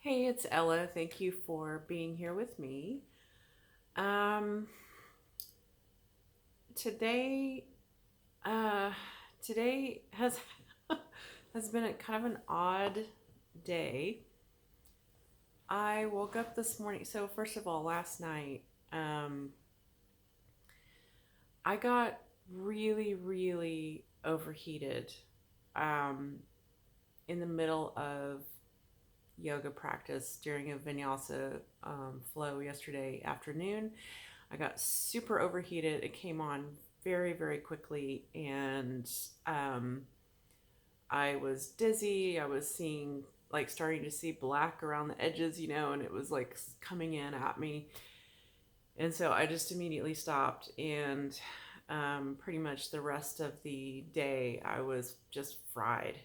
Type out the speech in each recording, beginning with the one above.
Hey, it's Ella. Thank you for being here with me. Um, today, uh, today has been a kind of an odd day. I woke up this morning. So first of all, last night, um, I got really overheated, um, in the middle of yoga practice during a vinyasa flow yesterday afternoon. I got super overheated. It came on very quickly, and um, I was dizzy. I was seeing, like, starting to see black around the edges, and it was like coming in at me. And so I just immediately stopped, and pretty much the rest of the day I was just fried.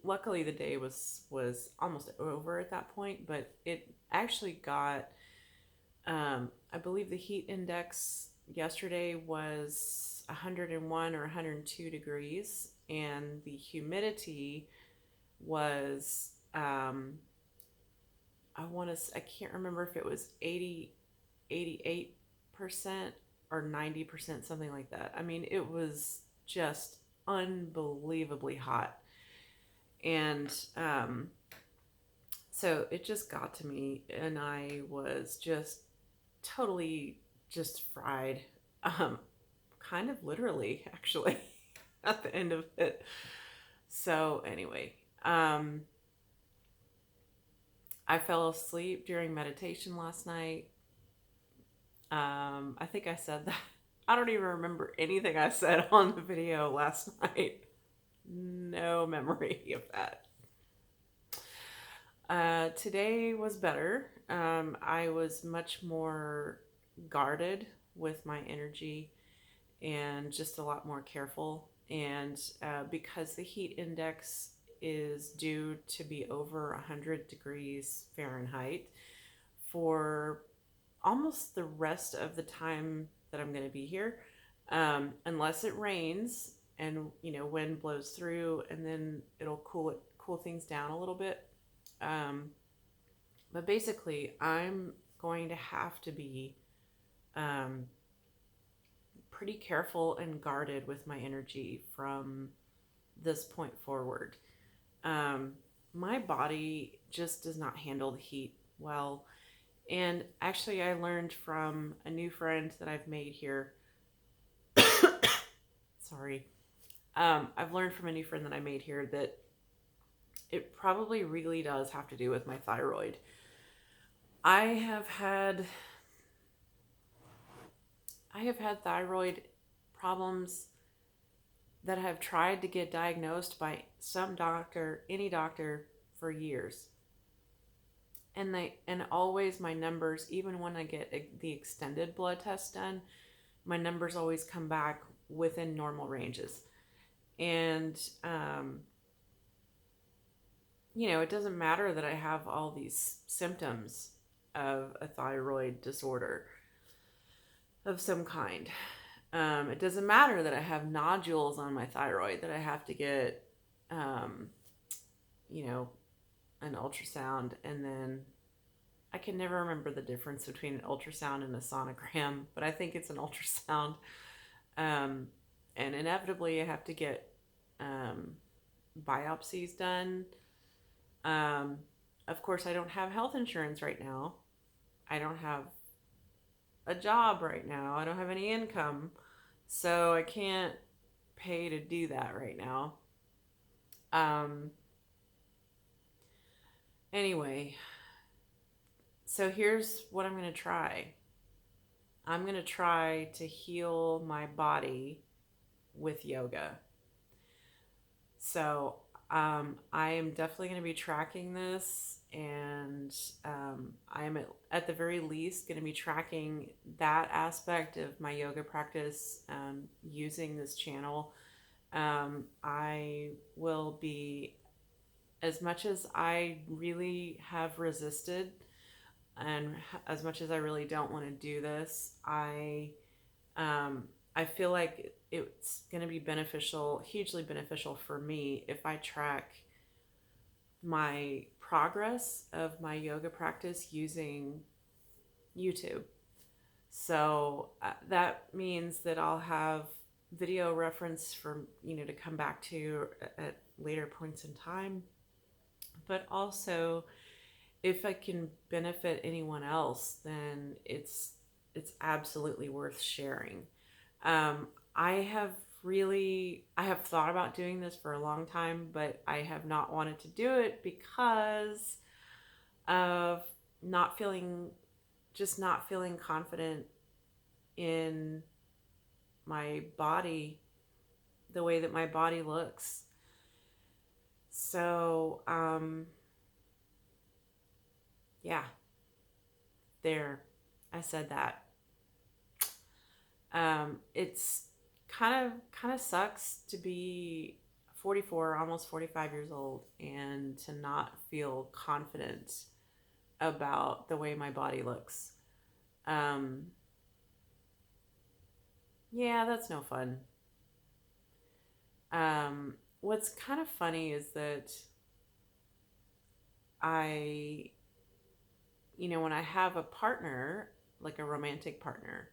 Luckily, the day was almost over at that point, but it actually got I believe the heat index yesterday was 101 or 102 degrees, and the humidity was, I can't remember if it was 88% or 90%, something like that. I mean, it was just unbelievably hot. And so it just got to me, and I was just totally just fried. Um, Kind of literally, actually, at the end of it. So anyway, um, I fell asleep during meditation last night. I think I said that. I don't even remember anything I said on the video last night. No memory of that. Today was better. I was much more guarded with my energy and just a lot more careful. And because the heat index is due to be over 100 degrees Fahrenheit for almost the rest of the time that I'm going to be here, unless it rains and wind blows through, and then it'll cool things down a little bit. Um, but basically, I'm going to have to be um, pretty careful and guarded with my energy from this point forward. Um, my body just does not handle the heat well. And actually, I learned from a new friend that I've made here. Sorry. I've learned from a new friend that I made here that it probably really does have to do with my thyroid. I have had I have had thyroid problems that have tried to get diagnosed by some doctor, any doctor, for years. And always my numbers, even when I get the extended blood test done, my numbers always come back within normal ranges. And it doesn't matter that I have all these symptoms of a thyroid disorder of some kind. It doesn't matter that I have nodules on my thyroid that I have to get, um, you know, an ultrasound, and then I can never remember the difference between an ultrasound and a sonogram, but I think it's an ultrasound. Um, and inevitably, I have to get um, biopsies done. Um, of course, I don't have health insurance right now. I don't have a job right now. I don't have any income. So I can't pay to do that right now. Um, anyway, so here's what I'm going to try. I'm going to try to heal my body with yoga. So I am definitely going to be tracking this, and I am at the very least going to be tracking that aspect of my yoga practice using this channel. I will be, as much as I really have resisted, and as much as I really don't want to do this, I feel like it's going to be beneficial, hugely beneficial for me, if I track my progress of my yoga practice using YouTube. So that means that I'll have video reference for, to come back to at later points in time, but also if I can benefit anyone else, then it's absolutely worth sharing. Um, I have I have thought about doing this for a long time, but I have not wanted to do it because of not feeling not feeling confident in my body, the way that my body looks. So, yeah, there, I said that. It's kind of sucks to be 44, almost 45 years old, and to not feel confident about the way my body looks. Um, yeah, that's no fun. What's kind of funny is that I, when I have a partner, like a romantic partner,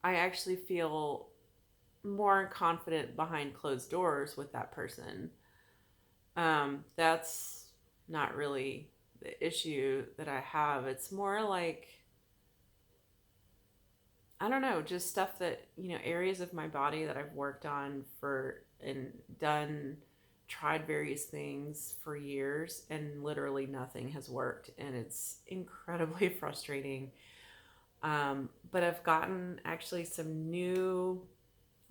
I actually feel more confident behind closed doors with that person. That's not really the issue that I have. It's more like, I don't know, just stuff that, areas of my body that I've worked on for and done, tried various things for years, and literally nothing has worked. And it's incredibly frustrating. But I've gotten actually some new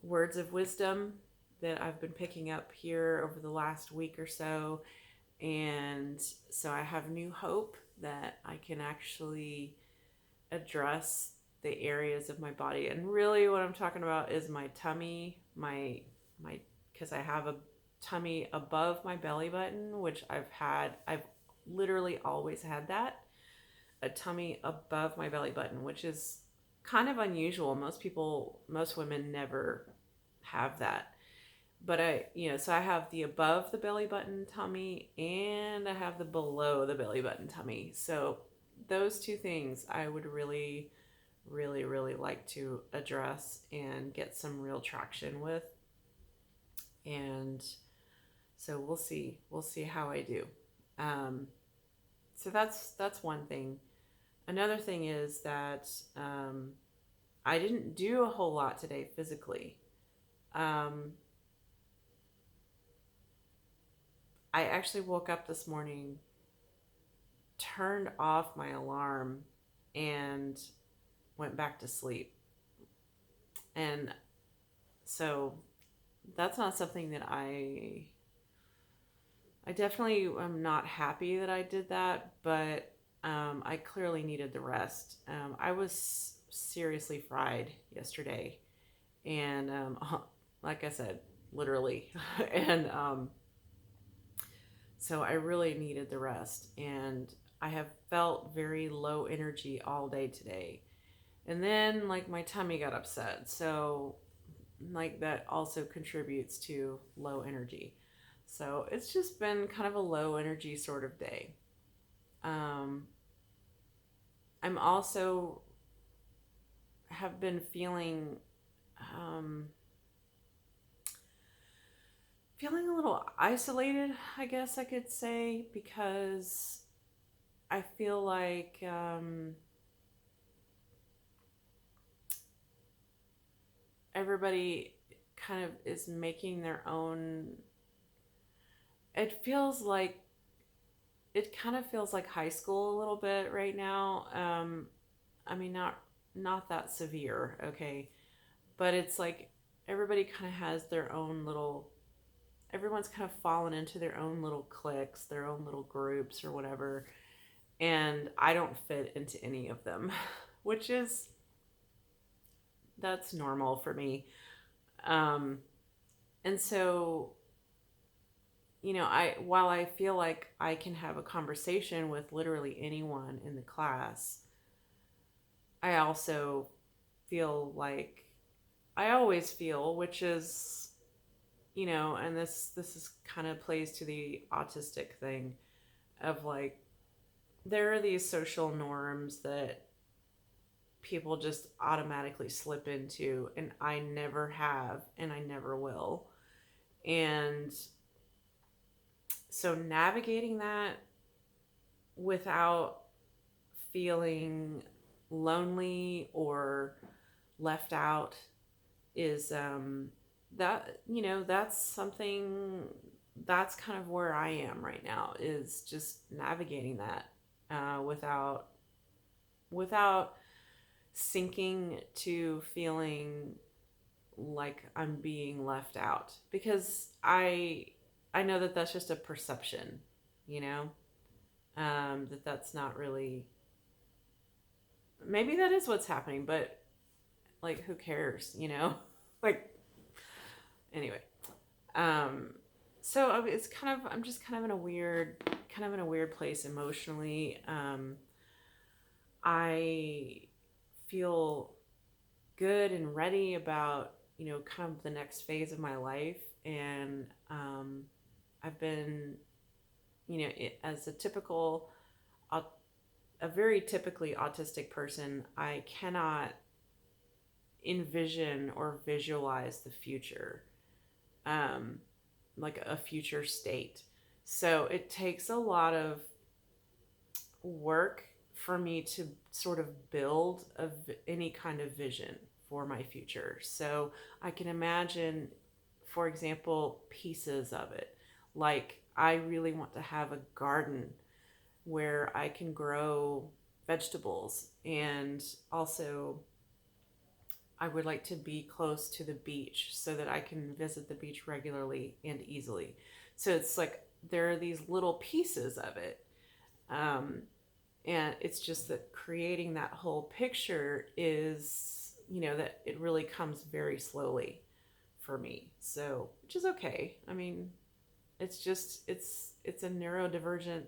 words of wisdom that I've been picking up here over the last week or so. And so I have new hope that I can actually address the areas of my body. And really what I'm talking about is my tummy, my because I have a tummy above my belly button, which I've literally always had that, a tummy above my belly button, which is kind of unusual. Most women never have that. But so I have the above the belly button tummy and I have the below the belly button tummy. So those two things I would really, really, really like to address and get some real traction with. And so we'll see. We'll see how I do. Um, so that's one thing. Another thing is that I didn't do a whole lot today physically. Um, I actually woke up this morning, turned off my alarm, and went back to sleep. And so that's not something that I definitely am not happy that I did that, but I clearly needed the rest. I was seriously fried yesterday, and like I said, literally, and so I really needed the rest, and I have felt very low energy all day today. And then like my tummy got upset. So like that also contributes to low energy. So it's just been kind of a low energy sort of day. Um, I'm also have been um, feeling a little isolated, I guess I could say, because I feel like everybody kind of is making their own. It feels like it kind of feels like high school a little bit right now. I mean, not that severe, okay, but it's like everybody kind of has their own little. Everyone's kind of fallen into their own little cliques, their own little groups or whatever, and I don't fit into any of them, which is that's normal for me. Um, and so I while I feel like I can have a conversation with literally anyone in the class, I also feel like I always feel, which is, and this is kind of plays to the autistic thing of like there are these social norms that people just automatically slip into, and I never have and I never will. And so navigating that without feeling lonely or left out is that's something that's kind of where I am right now, is just navigating that without sinking to feeling like I'm being left out, because I know that that's just a perception, you know, that's not really, maybe that is what's happening, but like who cares, like anyway. Um, so it's kind of, I'm just kind of in a weird place emotionally. I feel good and ready about, kind of the next phase of my life. And I've been, as a very typically autistic person, I cannot envision or visualize the future, um, like a future state. So it takes a lot of work for me to sort of build any kind of vision for my future. So I can imagine, for example, pieces of it. Like, I really want to have a garden where I can grow vegetables, and also I would like to be close to the beach so that I can visit the beach regularly and easily. So it's like there are these little pieces of it. Um, and it's just that creating that whole picture is, that it really comes very slowly for me. So, which is okay. I mean, it's a neurodivergent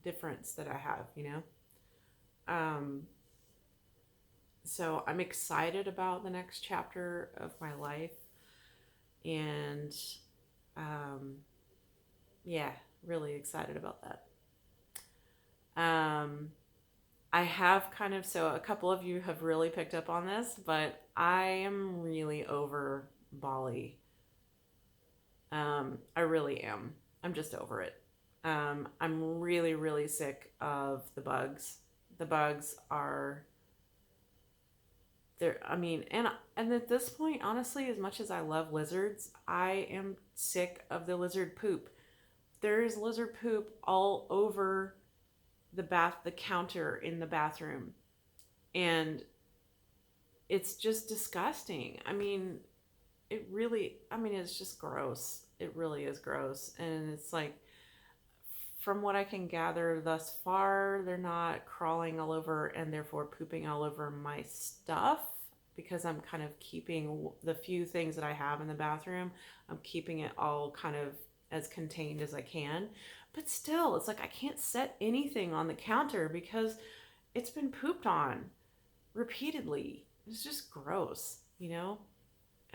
difference that I have, Um, so I'm excited about the next chapter of my life, and um, yeah, really excited about that. Um, I have kind of, so a couple of you have really picked up on this, but I am really over Bali. I really am. I'm just over it. I'm really, really sick of the bugs. The bugs are there. I mean, and at this point, honestly, as much as I love lizards, I am sick of the lizard poop. There is lizard poop all over the counter in the bathroom, and it's just disgusting. I mean, it's just gross. It really is gross. And it's like, from what I can gather thus far, they're not crawling all over and therefore pooping all over my stuff, because I'm kind of keeping the few things that I have in the bathroom, I'm keeping it all kind of as contained as I can. But still, it's like I can't set anything on the counter because it's been pooped on repeatedly. It's just gross,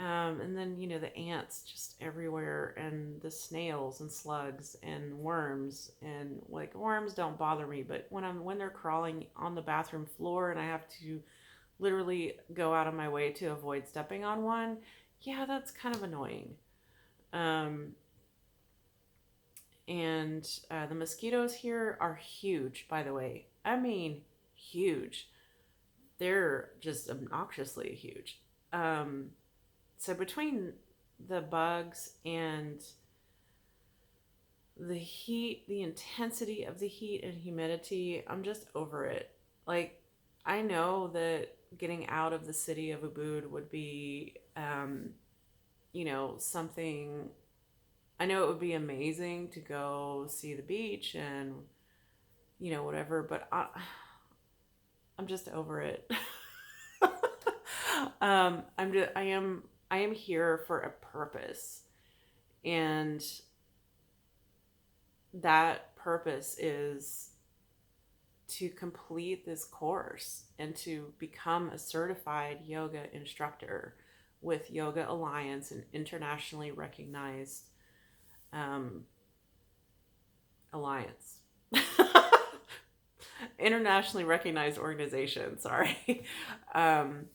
and then, the ants just everywhere, and the snails and slugs and worms. And like, worms don't bother me, but when they're crawling on the bathroom floor and I have to literally go out of my way to avoid stepping on one, yeah, that's kind of annoying. Um, and the mosquitoes here are huge, by the way. I mean, huge. They're just obnoxiously huge. So between the bugs and the heat, the intensity of the heat and humidity, I'm just over it. Like, I know that getting out of the city of Ubud would be, something. I know it would be amazing to go see the beach and, whatever, but I'm just over it. I am here for a purpose, and that purpose is to complete this course and to become a certified yoga instructor. with Yoga Alliance, an internationally recognized um, alliance. Internationally recognized organization, sorry. um,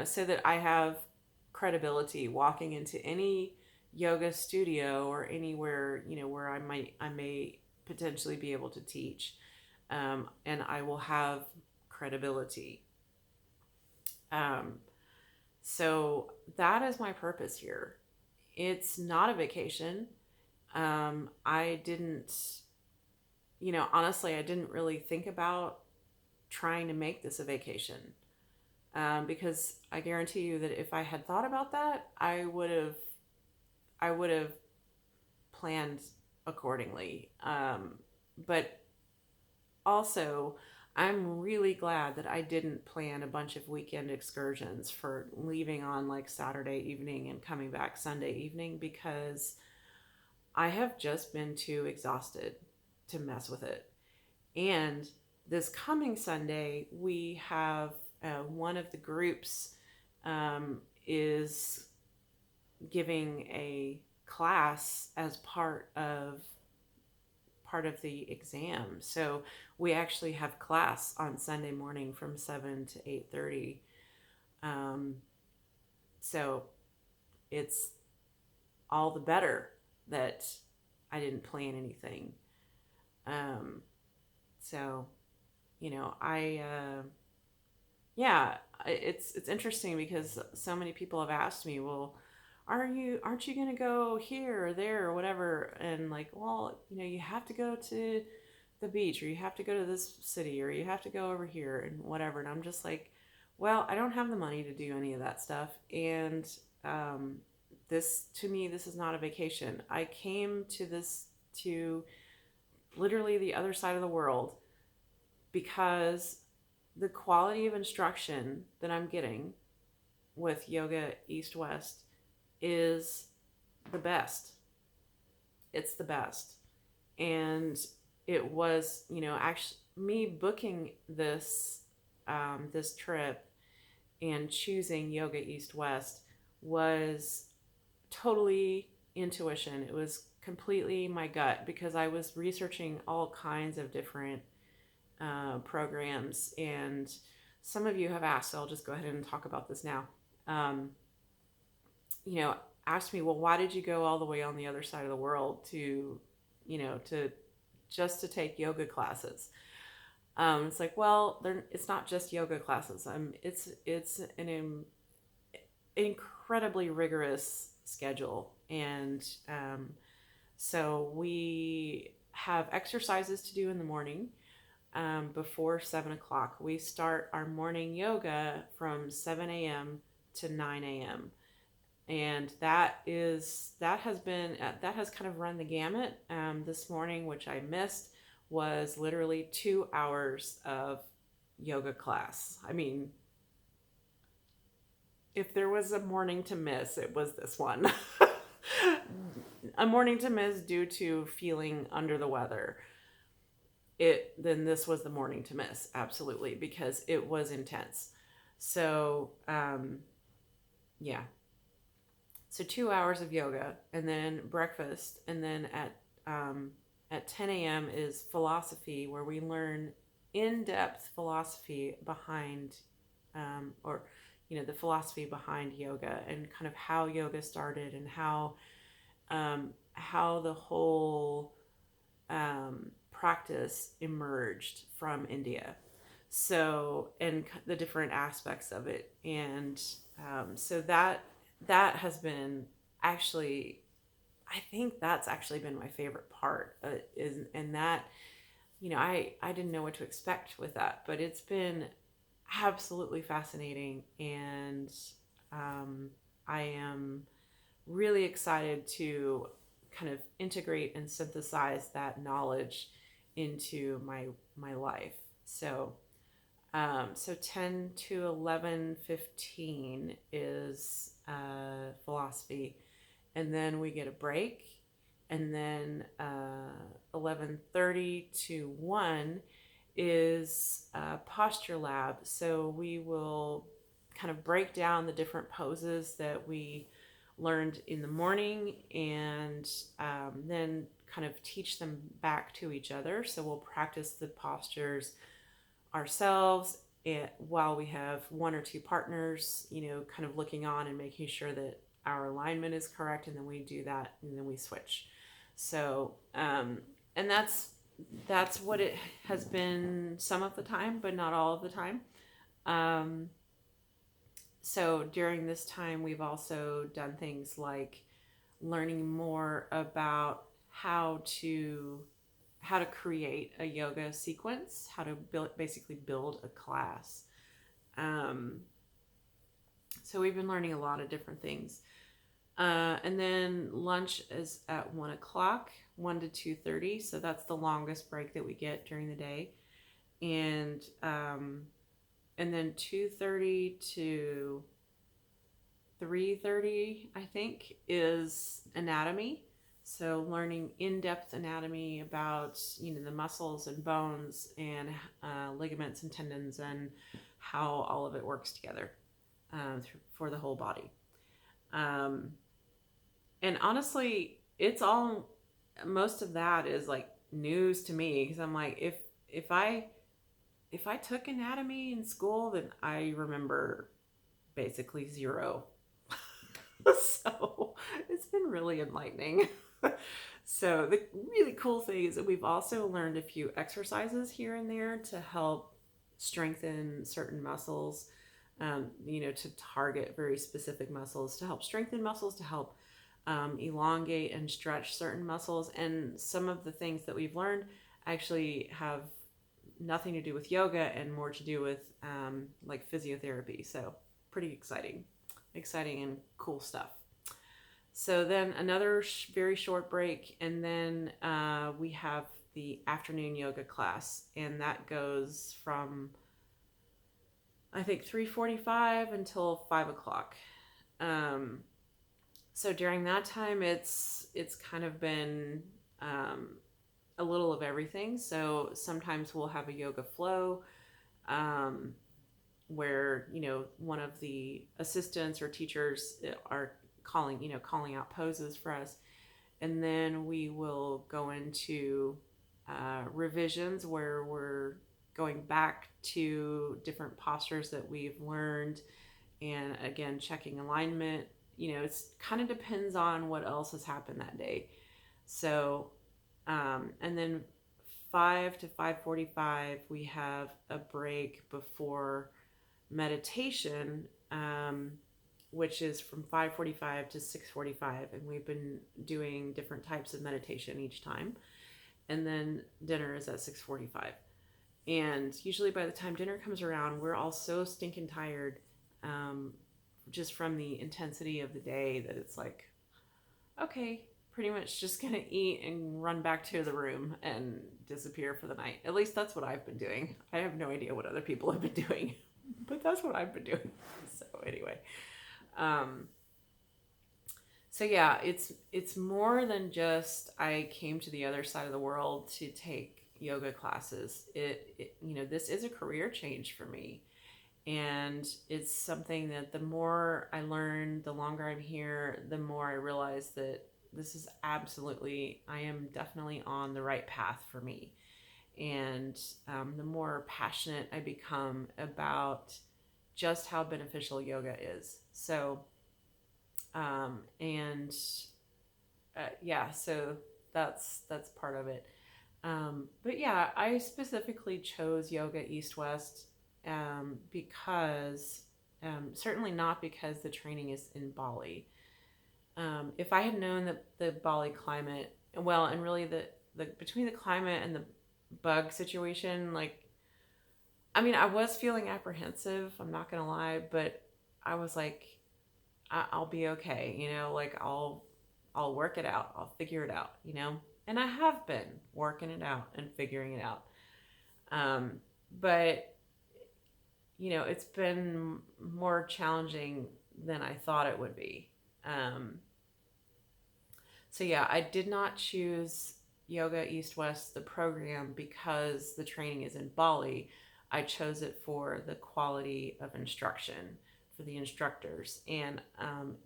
so that I have credibility walking into any yoga studio or anywhere, where I may potentially be able to teach, and I will have credibility. Um, so that is my purpose here. It's not a vacation. I didn't, honestly, I didn't really think about trying to make this a vacation, because I guarantee you that if I had thought about that, I would have planned accordingly. But also, I'm really glad that I didn't plan a bunch of weekend excursions for leaving on like Saturday evening and coming back Sunday evening, because I have just been too exhausted to mess with it. And this coming Sunday, we have one of the groups is giving a class as part of the exam. So we actually have class on Sunday morning from 7 to 8:30. Um, so it's all the better that I didn't plan anything. Um, so yeah, it's interesting because so many people have asked me, well, aren't you gonna go here or there or whatever? And like, well, you have to go to the beach, or you have to go to this city, or you have to go over here and whatever. And I'm just like, well, I don't have the money to do any of that stuff. And um, this, to me, this is not a vacation. I came to literally the other side of the world because the quality of instruction that I'm getting with Yoga East West is the best. It's the best. And it was, actually me booking this trip and choosing Yoga East West was totally intuition. It was completely my gut, because I was researching all kinds of different programs. And some of you have asked, so I'll just go ahead and talk about this now. Um, Asked me, well, why did you go all the way on the other side of the world to just to take yoga classes? It's like, well, it's not just yoga classes. It's an incredibly rigorous schedule, and so we have exercises to do in the morning. Before 7 o'clock, we start our morning yoga from 7 a.m. to 9 a.m. And that has kind of run the gamut. This morning, which I missed, was literally 2 hours of yoga class. I mean, if there was a morning to miss, it was this one. A morning to miss due to feeling under the weather. Then this was the morning to miss, absolutely, because it was intense. So yeah. So 2 hours of yoga, and then breakfast, and then at 10 a.m. is philosophy, where we learn in-depth philosophy behind, or the philosophy behind yoga, and kind of how yoga started, and how the whole practice emerged from India. So, and the different aspects of it, and so that has been actually, I think that's actually been my favorite part, and that, I didn't know what to expect with that, but it's been absolutely fascinating. And I am really excited to kind of integrate and synthesize that knowledge into my life. So 10 to 11:15 is philosophy, and then we get a break, and then 11:30 to 1 is posture lab. So we will kind of break down the different poses that we learned in the morning, and then kind of teach them back to each other. So we'll practice the postures ourselves, while we have one or two partners, kind of looking on and making sure that our alignment is correct, and then we do that, and then we switch. So, and that's what it has been some of the time, but not all of the time. Um, so during this time, we've also done things like learning more about how to create a yoga sequence, how to basically build a class. Um, so we've been learning a lot of different things. And then lunch is at 1 o'clock, 1 to 2:30. So that's the longest break that we get during the day. And then 2:30 to 3:30, I think, is anatomy. So learning in-depth anatomy about the muscles and bones and ligaments and tendons, and how all of it works together for the whole body. And honestly, most of that is like news to me, because I'm like, if I took anatomy in school, then I remember basically zero. So it's been really enlightening. So the really cool thing is that we've also learned a few exercises here and there to help strengthen certain muscles, to target very specific muscles, to help strengthen muscles, to help elongate and stretch certain muscles. And some of the things that we've learned actually have nothing to do with yoga and more to do with like physiotherapy. So pretty exciting and cool stuff. So then another very short break, and then we have the afternoon yoga class, and that goes from, I think, 3:45 until 5 o'clock. So during that time, it's kind of been a little of everything. So sometimes we'll have a yoga flow, where one of the assistants or teachers are calling out poses for us, and then we will go into revisions, where we're going back to different postures that we've learned, and again checking alignment. It's kind of depends on what else has happened that day. So and then 5 to 5:45 we have a break before meditation, which is from 5:45 to 6:45, and we've been doing different types of meditation each time. And then dinner is at 6:45, and usually by the time dinner comes around, we're all so stinking tired, just from the intensity of the day, that it's like, okay, pretty much just gonna eat and run back to the room and disappear for the night. At least that's what I've been doing. I have no idea what other people have been doing, but that's what I've been doing. So anyway, so yeah, it's more than just I came to the other side of the world to take yoga classes. This is a career change for me, and it's something that the more I learn, the longer I'm here, the more I realize that this is I am definitely on the right path for me. And the more passionate I become about just how beneficial yoga is. So, yeah, so that's part of it. But yeah, I specifically chose yoga East West because, certainly not because the training is in Bali. If I had known that the Bali climate, well, and really the between the climate and the bug situation, like, I mean, I was feeling apprehensive, I'm not gonna lie, but I was like, I'll be okay, like I'll work it out, I'll figure it out, and I have been working it out and figuring it out. But it's been more challenging than I thought it would be. So yeah, I did not choose Yoga East West, the program, because the training is in Bali. I chose it for the quality of instruction, for the instructors, and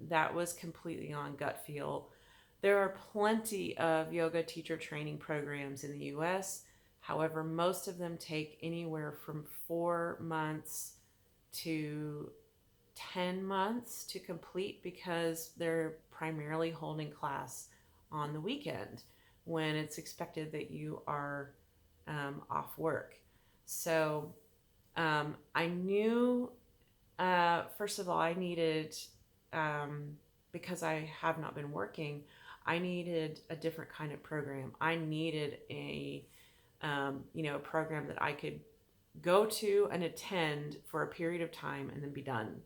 that was completely on gut feel. There are plenty of yoga teacher training programs in the US. However, most of them take anywhere from 4 months to 10 months to complete because they're primarily holding class on the weekend when it's expected that you are off work. So I knew, first of all, I needed, because I have not been working, I needed a different kind of program. I needed a program that I could go to and attend for a period of time and then be done.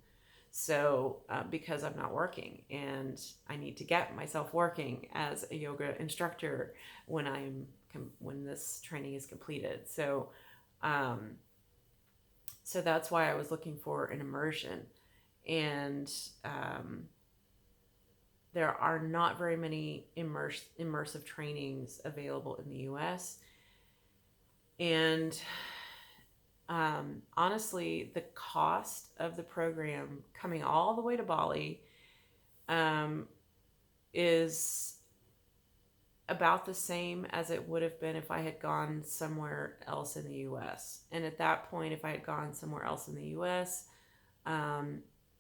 So, because I'm not working and I need to get myself working as a yoga instructor when this training is completed. Um, so that's why I was looking for an immersion. And there are not very many immersive trainings available in the US. And honestly, the cost of the program coming all the way to Bali is about the same as it would have been if I had gone somewhere else in the US. And at that point, if I had gone somewhere else in the US,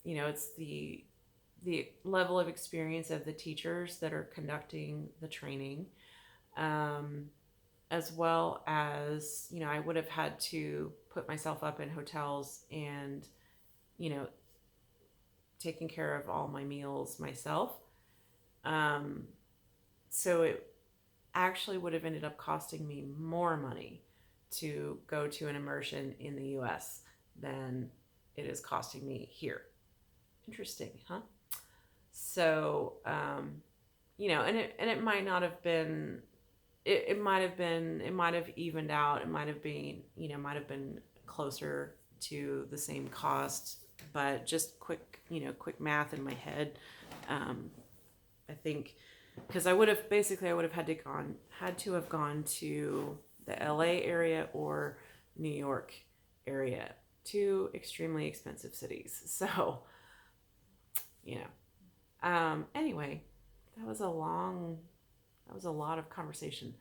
it's the level of experience of the teachers that are conducting the training, as well as, I would have had to put myself up in hotels and, taking care of all my meals myself. So it actually would have ended up costing me more money to go to an immersion in the US than it is costing me here. Interesting, huh? So, and it might not have been, it might have evened out. It might have been closer to the same cost, but just quick math in my head. I think, because I would have had to have gone to the LA area or New York area, two extremely expensive cities. So, anyway, that was a lot of conversation.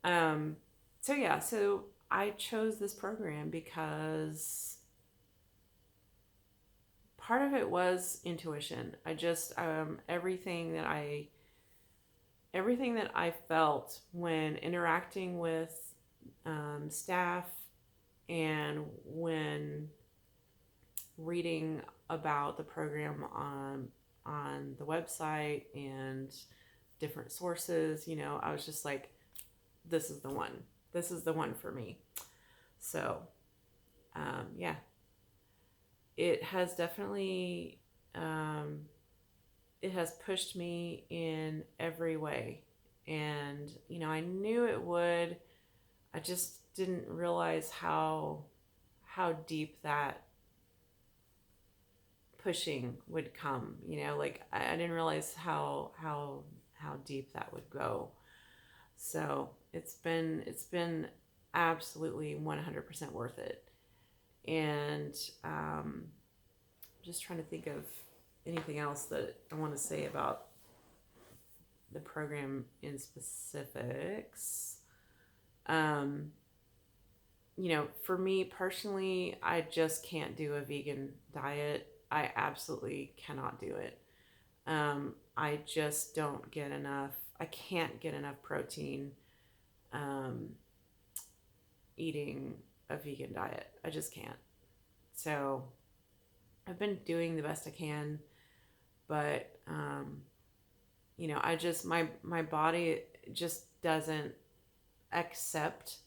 So I chose this program because part of it was intuition. I just, everything that I felt when interacting with staff and when reading about the program on the website and different sources, I was just like, this is the one. This is the one for me. So, it has definitely, it has pushed me in every way. And, I knew it would. I just didn't realize how deep that pushing would come. I didn't realize how deep that would go. So it's been absolutely 100% worth it. And just trying to think of anything else that I want to say about the program in specifics. For me personally, I just can't do a vegan diet. I absolutely cannot do it. I just don't get enough. I can't get enough protein eating a vegan diet. I just can't. So I've been doing the best I can, but I just, my body just doesn't accept.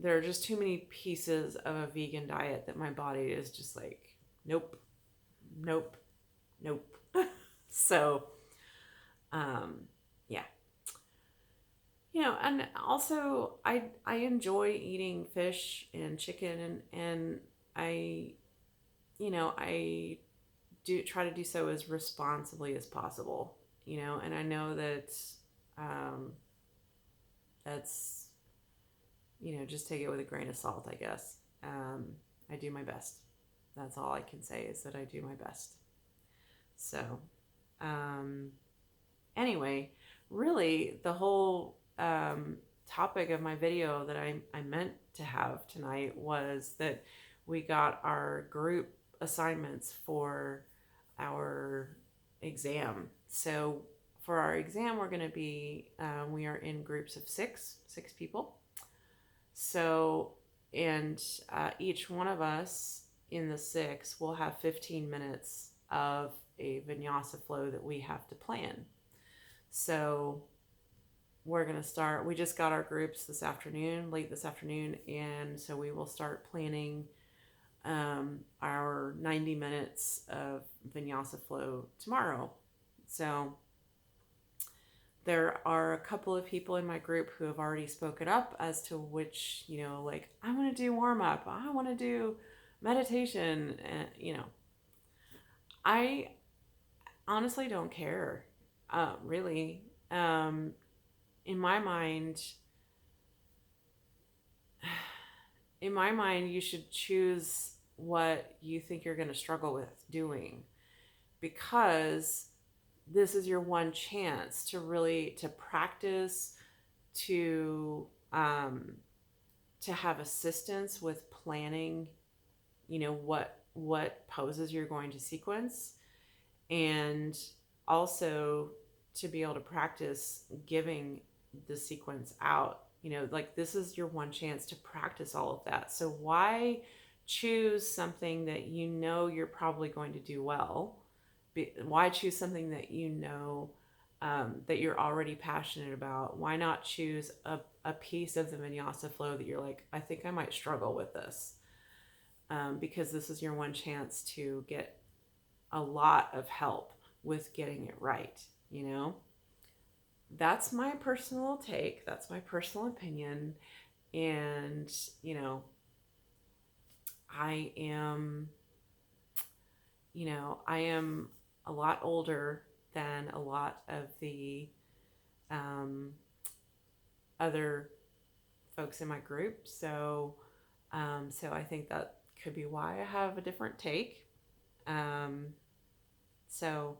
There are just too many pieces of a vegan diet that my body is just like, nope. So, yeah. And also I enjoy eating fish and chicken, and I do try to do so as responsibly as possible, and I know that, that's, just take it with a grain of salt, I guess. I do my best. That's all I can say, is that I do my best. So, um, anyway, really the whole topic of my video that I meant to have tonight was that we got our group assignments for our exam. So for our exam, we're going to be, we are in groups of six people. So, and each one of us in the six will have 15 minutes of a vinyasa flow that we have to plan. So we're going to start, we just got our groups this afternoon, late this afternoon, and so we will start planning our 90 minutes of vinyasa flow tomorrow. So there are a couple of people in my group who have already spoken up as to which, like, I want to do warm up, I want to do meditation, and, I honestly don't care, really. In my mind, you should choose what you think you're going to struggle with doing, because this is your one chance to really to practice, to have assistance with planning, what poses you're going to sequence, and also to be able to practice giving the sequence out. Like, this is your one chance to practice all of that. So why choose something that you're probably going to do well? Why choose something that that you're already passionate about? Why not choose a piece of the vinyasa flow that you're like, I think I might struggle with this? Because this is your one chance to get a lot of help with getting it right. That's my personal take. That's my personal opinion. And, I am, I am a lot older than a lot of the other folks in my group. So I think that could be why I have a different take. So,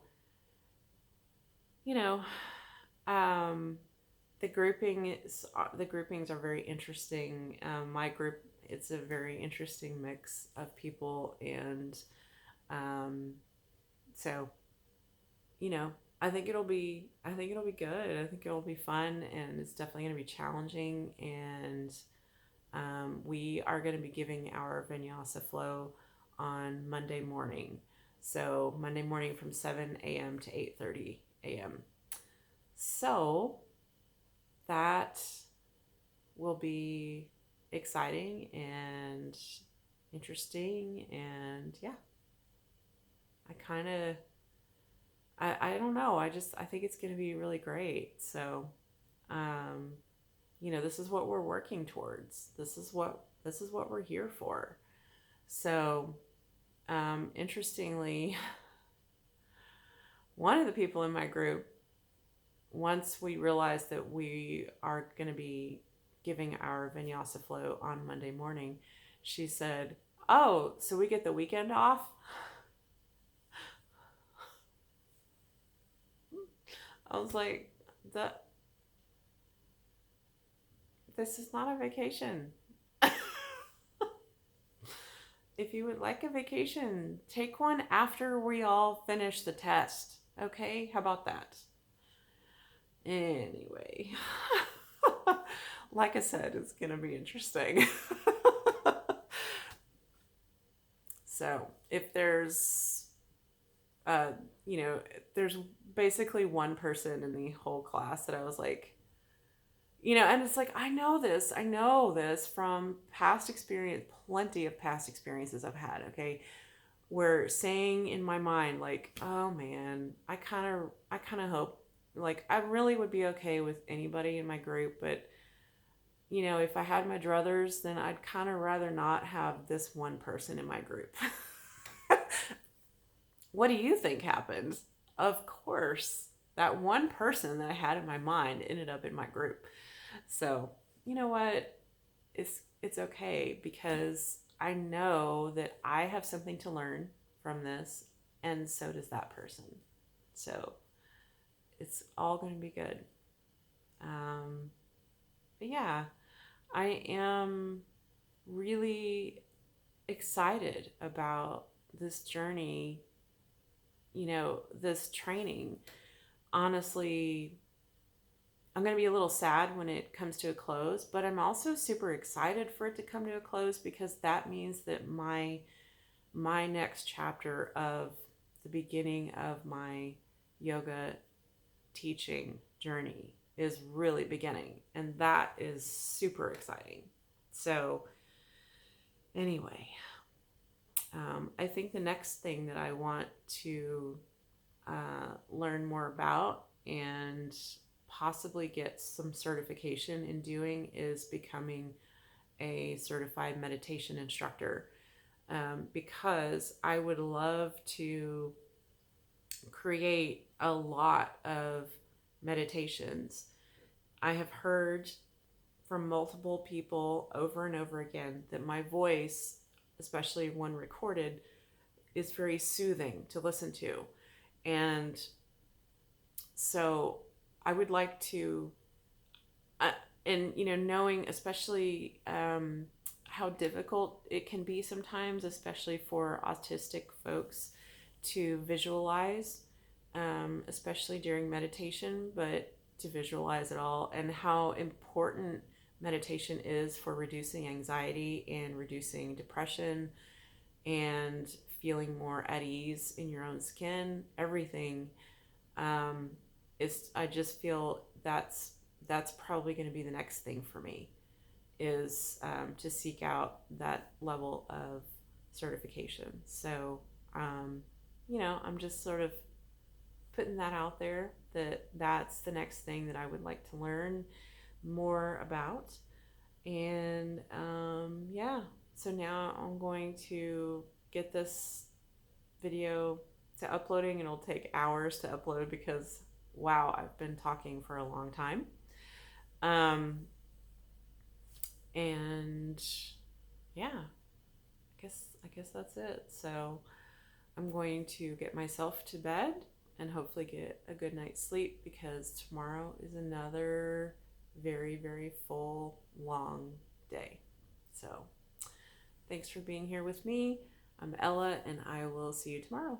the groupings are very interesting. My group, it's a very interesting mix of people, and so I think it'll be good. I think it'll be fun, and it's definitely going to be challenging. And we are going to be giving our vinyasa flow on Monday morning. So Monday morning from 7 a.m. to 8:30 a.m. So that will be exciting and interesting. And yeah, I don't know. I think it's going to be really great. So, this is what we're working towards. This is what we're here for. So, interestingly, one of the people in my group, once we realized that we are going to be giving our vinyasa flow on Monday morning, she said, "Oh, so we get the weekend off?" I was like, this is not a vacation. If you would like a vacation, take one after we all finish the test. Okay? How about that? Anyway, like I said, it's going to be interesting. So if there's, there's basically one person in the whole class that I was like, and it's like, I know this from past experience, plenty of past experiences I've had, okay, where saying in my mind, like, oh man, I kind of hope, like, I really would be okay with anybody in my group, but, if I had my druthers, then I'd kind of rather not have this one person in my group. What do you think happened? Of course, that one person that I had in my mind ended up in my group. So, you know what? It's okay, because I know that I have something to learn from this, and so does that person. So it's all going to be good. Um, but yeah, I am really excited about this journey, this training. Honestly, I'm going to be a little sad when it comes to a close, but I'm also super excited for it to come to a close because that means that my next chapter of the beginning of my yoga teaching journey is really beginning, and that is super exciting. So anyway, I think the next thing that I want to learn more about and possibly get some certification in doing is becoming a certified meditation instructor, because I would love to create a lot of meditations. I have heard from multiple people over and over again that my voice, especially when recorded, is very soothing to listen to. And so I would like to, uh, and knowing especially how difficult it can be sometimes, especially for autistic folks, to visualize, especially during meditation, but to visualize it all, and how important meditation is for reducing anxiety and reducing depression and feeling more at ease in your own skin, everything. um, is I just feel that's probably going to be the next thing for me, is to seek out that level of certification. So I'm just sort of putting that out there, that that's the next thing that I would like to learn more about. And yeah, so now I'm going to get this video to uploading, and it'll take hours to upload because wow, I've been talking for a long time. Um, and yeah, I guess that's it. So I'm going to get myself to bed and hopefully get a good night's sleep because tomorrow is another very, very full, long day. So thanks for being here with me. I'm Ella, and I will see you tomorrow.